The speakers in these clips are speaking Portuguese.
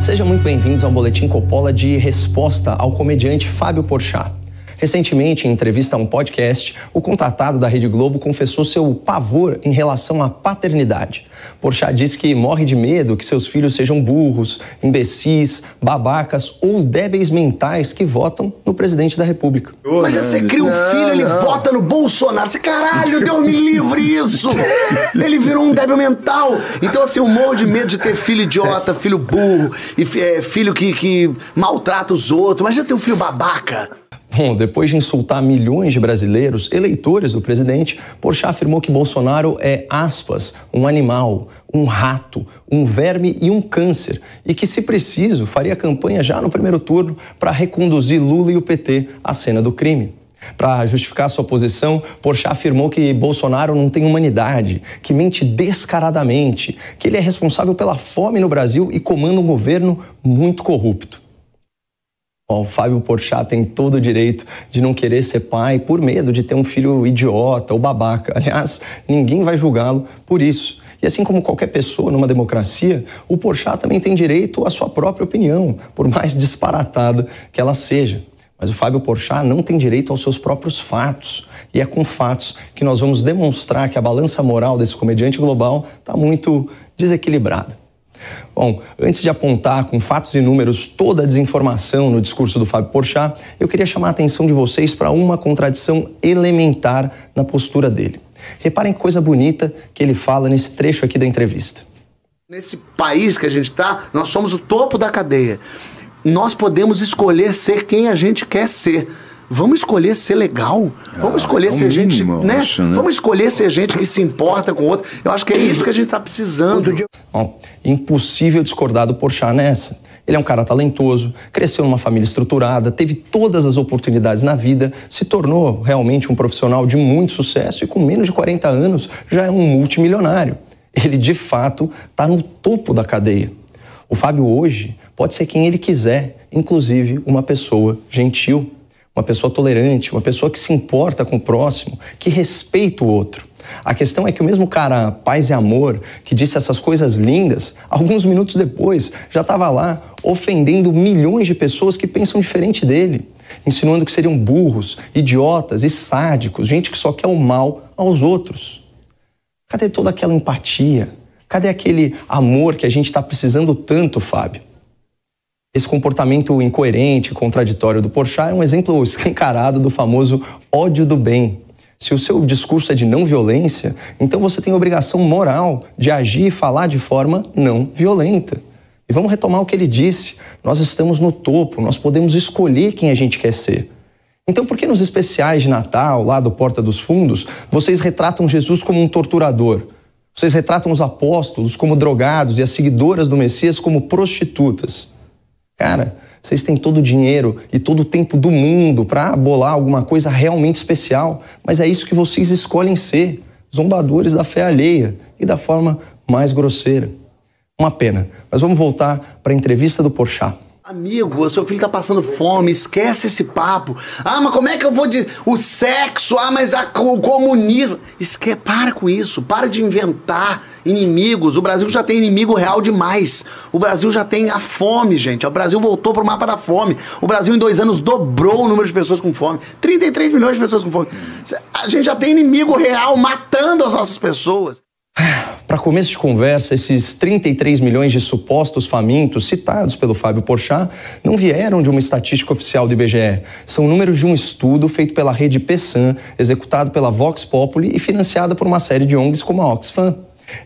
Sejam muito bem-vindos ao Boletim Coppola de resposta ao comediante Fábio Porchat. Recentemente, em entrevista a um podcast, o contratado da Rede Globo confessou seu pavor em relação à paternidade. Porchat disse que morre de medo que seus filhos sejam burros, imbecis, babacas ou débeis mentais que votam no presidente da República. Mas já você cria um filho, ele vota no Bolsonaro. Você, caralho, Deus me livre isso! Ele virou um débil mental. Então, assim, eu morro de medo de ter filho idiota, filho burro, e filho que maltrata os outros. Mas já tem um filho babaca. Bom, depois de insultar milhões de brasileiros, eleitores do presidente, Porchat afirmou que Bolsonaro é, aspas, um animal, um rato, um verme e um câncer, e que, se preciso, faria campanha já no primeiro turno para reconduzir Lula e o PT à cena do crime. Para justificar sua posição, Porchat afirmou que Bolsonaro não tem humanidade, que mente descaradamente, que ele é responsável pela fome no Brasil e comanda um governo muito corrupto. O Fábio Porchat tem todo o direito de não querer ser pai por medo de ter um filho idiota ou babaca. Aliás, ninguém vai julgá-lo por isso. E assim como qualquer pessoa numa democracia, o Porchat também tem direito à sua própria opinião, por mais disparatada que ela seja. Mas o Fábio Porchat não tem direito aos seus próprios fatos. E é com fatos que nós vamos demonstrar que a balança moral desse comediante global está muito desequilibrada. Bom, antes de apontar com fatos e números toda a desinformação no discurso do Fábio Porchat, eu queria chamar a atenção de vocês para uma contradição elementar na postura dele. Reparem que coisa bonita que ele fala nesse trecho aqui da entrevista. Nesse país que a gente está, nós somos o topo da cadeia. Nós podemos escolher ser quem a gente quer ser. Vamos escolher ser legal. Vamos escolher ser gente, né? Acho, né? Vamos escolher ser gente que se importa com o outro. Eu acho que é isso que a gente está precisando. Bom, impossível discordar do Porchat nessa. Ele é um cara talentoso, cresceu numa família estruturada, teve todas as oportunidades na vida, se tornou realmente um profissional de muito sucesso e com menos de 40 anos já é um multimilionário. Ele, de fato, está no topo da cadeia. O Fábio hoje pode ser quem ele quiser, inclusive uma pessoa gentil. Uma pessoa tolerante, uma pessoa que se importa com o próximo, que respeita o outro. A questão é que o mesmo cara paz e amor, que disse essas coisas lindas, alguns minutos depois já estava lá ofendendo milhões de pessoas que pensam diferente dele, insinuando que seriam burros, idiotas e sádicos, gente que só quer o mal aos outros. Cadê toda aquela empatia? Cadê aquele amor que a gente está precisando tanto, Fábio? Esse comportamento incoerente e contraditório do Porchat é um exemplo escancarado do famoso ódio do bem. Se o seu discurso é de não violência, então você tem a obrigação moral de agir e falar de forma não violenta. E vamos retomar o que ele disse. Nós estamos no topo, nós podemos escolher quem a gente quer ser. Então por que nos especiais de Natal, lá do Porta dos Fundos, vocês retratam Jesus como um torturador? Vocês retratam os apóstolos como drogados e as seguidoras do Messias como prostitutas? Cara, vocês têm todo o dinheiro e todo o tempo do mundo para bolar alguma coisa realmente especial, mas é isso que vocês escolhem ser, zombadores da fé alheia e da forma mais grosseira. Uma pena, mas vamos voltar para a entrevista do Porchat. Amigo, o seu filho tá passando fome, esquece esse papo. Ah, mas como é que eu vou de... O sexo, mas o comunismo... Para com isso, para de inventar inimigos. O Brasil já tem inimigo real demais. O Brasil já tem a fome, gente. O Brasil voltou pro mapa da fome. O Brasil em 2 anos dobrou o número de pessoas com fome. 33 milhões de pessoas com fome. A gente já tem inimigo real matando as nossas pessoas. Para começo de conversa, esses 33 milhões de supostos famintos citados pelo Fábio Porchat não vieram de uma estatística oficial do IBGE. São números de um estudo feito pela rede PESAM, executado pela Vox Populi e financiada por uma série de ONGs como a Oxfam.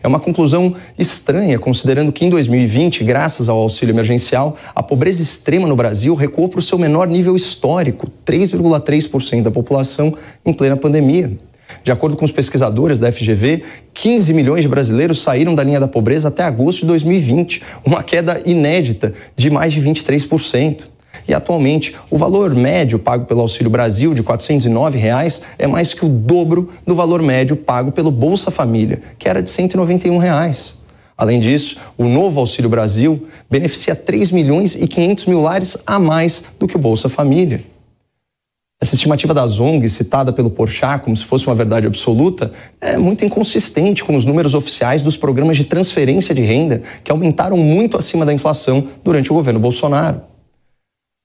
É uma conclusão estranha, considerando que em 2020, graças ao auxílio emergencial, a pobreza extrema no Brasil recuou para o seu menor nível histórico, 3,3% da população em plena pandemia. De acordo com os pesquisadores da FGV, 15 milhões de brasileiros saíram da linha da pobreza até agosto de 2020, uma queda inédita de mais de 23%. E atualmente, o valor médio pago pelo Auxílio Brasil, de R$ 409, é mais que o dobro do valor médio pago pelo Bolsa Família, que era de R$ 191. Além disso, o novo Auxílio Brasil beneficia 3 milhões e 500 mil lares a mais do que o Bolsa Família. Essa estimativa das ONGs, citada pelo Porchat como se fosse uma verdade absoluta, é muito inconsistente com os números oficiais dos programas de transferência de renda que aumentaram muito acima da inflação durante o governo Bolsonaro.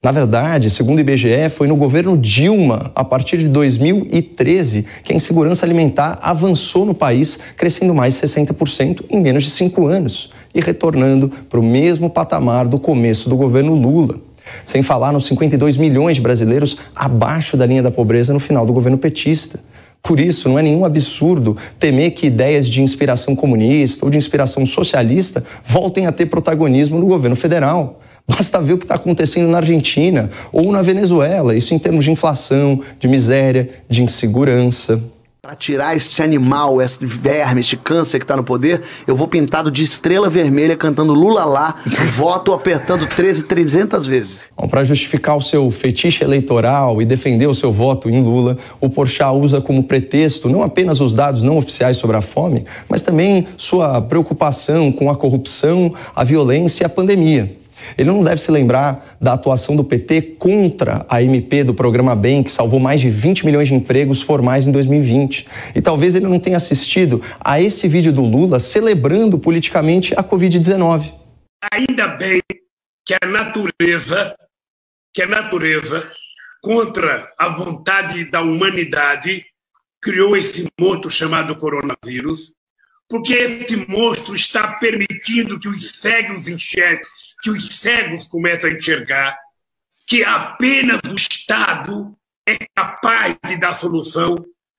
Na verdade, segundo o IBGE, foi no governo Dilma, a partir de 2013, que a insegurança alimentar avançou no país, crescendo mais de 60% em menos de 5 anos e retornando para o mesmo patamar do começo do governo Lula. Sem falar nos 52 milhões de brasileiros abaixo da linha da pobreza no final do governo petista. Por isso, não é nenhum absurdo temer que ideias de inspiração comunista ou de inspiração socialista voltem a ter protagonismo no governo federal. Basta ver o que está acontecendo na Argentina ou na Venezuela, isso em termos de inflação, de miséria, de insegurança. Para tirar este animal, este verme, este câncer que está no poder, eu vou pintado de estrela vermelha cantando Lula lá, voto apertando 300 vezes. Para justificar o seu fetiche eleitoral e defender o seu voto em Lula, o Porchat usa como pretexto não apenas os dados não oficiais sobre a fome, mas também sua preocupação com a corrupção, a violência e a pandemia. Ele não deve se lembrar da atuação do PT contra a MP do programa BEM, que salvou mais de 20 milhões de empregos formais em 2020. E talvez ele não tenha assistido a esse vídeo do Lula celebrando politicamente a Covid-19. Ainda bem que a natureza, contra a vontade da humanidade, criou esse monstro chamado coronavírus, porque esse monstro está permitindo que os cegos enxerguem, que os cegos começam a enxergar que apenas o Estado é capaz de dar solução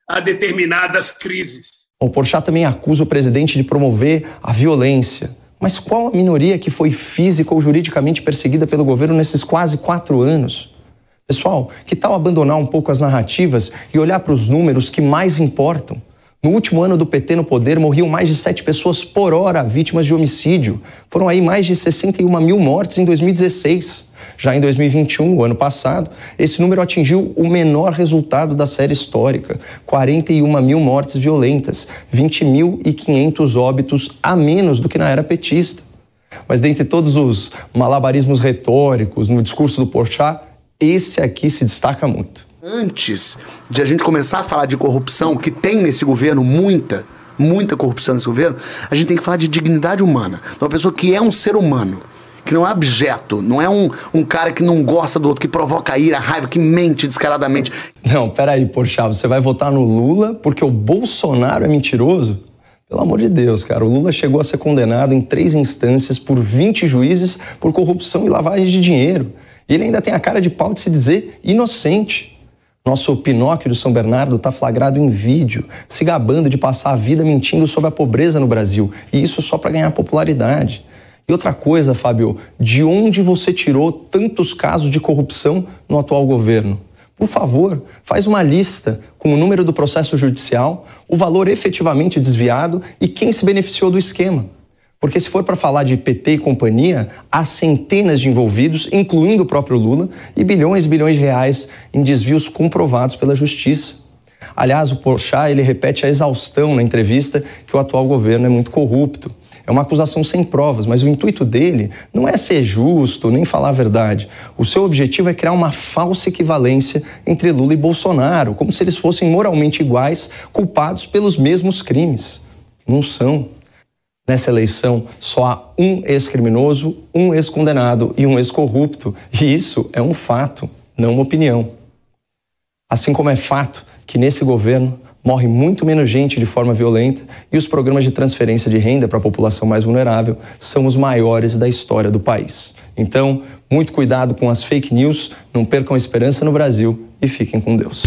a determinadas crises. O Porchat também acusa o presidente de promover a violência. Mas qual a minoria que foi física ou juridicamente perseguida pelo governo nesses quase 4 anos? Pessoal, que tal abandonar um pouco as narrativas e olhar para os números que mais importam? No último ano do PT no poder, morriam mais de 7 pessoas por hora vítimas de homicídio. Foram aí mais de 61 mil mortes em 2016. Já em 2021, o ano passado, esse número atingiu o menor resultado da série histórica. 41 mil mortes violentas, 20.500 óbitos a menos do que na era petista. Mas dentre todos os malabarismos retóricos no discurso do Porchat, esse aqui se destaca muito. Antes de a gente começar a falar de corrupção, que tem nesse governo muita corrupção nesse governo, a gente tem que falar de dignidade humana. De uma pessoa que é um ser humano, que não é objeto, não é um cara que não gosta do outro, que provoca ira, raiva, que mente descaradamente. Não, peraí, Porchat, você vai votar no Lula porque o Bolsonaro é mentiroso? Pelo amor de Deus, cara, o Lula chegou a ser condenado em 3 instâncias por 20 juízes por corrupção e lavagem de dinheiro. E ele ainda tem a cara de pau de se dizer inocente. Nosso Pinóquio de São Bernardo está flagrado em vídeo, se gabando de passar a vida mentindo sobre a pobreza no Brasil. E isso só para ganhar popularidade. E outra coisa, Fábio, de onde você tirou tantos casos de corrupção no atual governo? Por favor, faz uma lista com o número do processo judicial, o valor efetivamente desviado e quem se beneficiou do esquema. Porque se for para falar de PT e companhia, há centenas de envolvidos, incluindo o próprio Lula, e bilhões e bilhões de reais em desvios comprovados pela justiça. Aliás, o Porchat, ele repete a exaustão na entrevista que o atual governo é muito corrupto. É uma acusação sem provas, mas o intuito dele não é ser justo nem falar a verdade. O seu objetivo é criar uma falsa equivalência entre Lula e Bolsonaro, como se eles fossem moralmente iguais, culpados pelos mesmos crimes. Não são. Nessa eleição, só há um ex-criminoso, um ex-condenado e um ex-corrupto. E isso é um fato, não uma opinião. Assim como é fato que nesse governo morre muito menos gente de forma violenta e os programas de transferência de renda para a população mais vulnerável são os maiores da história do país. Então, muito cuidado com as fake news, não percam a esperança no Brasil e fiquem com Deus.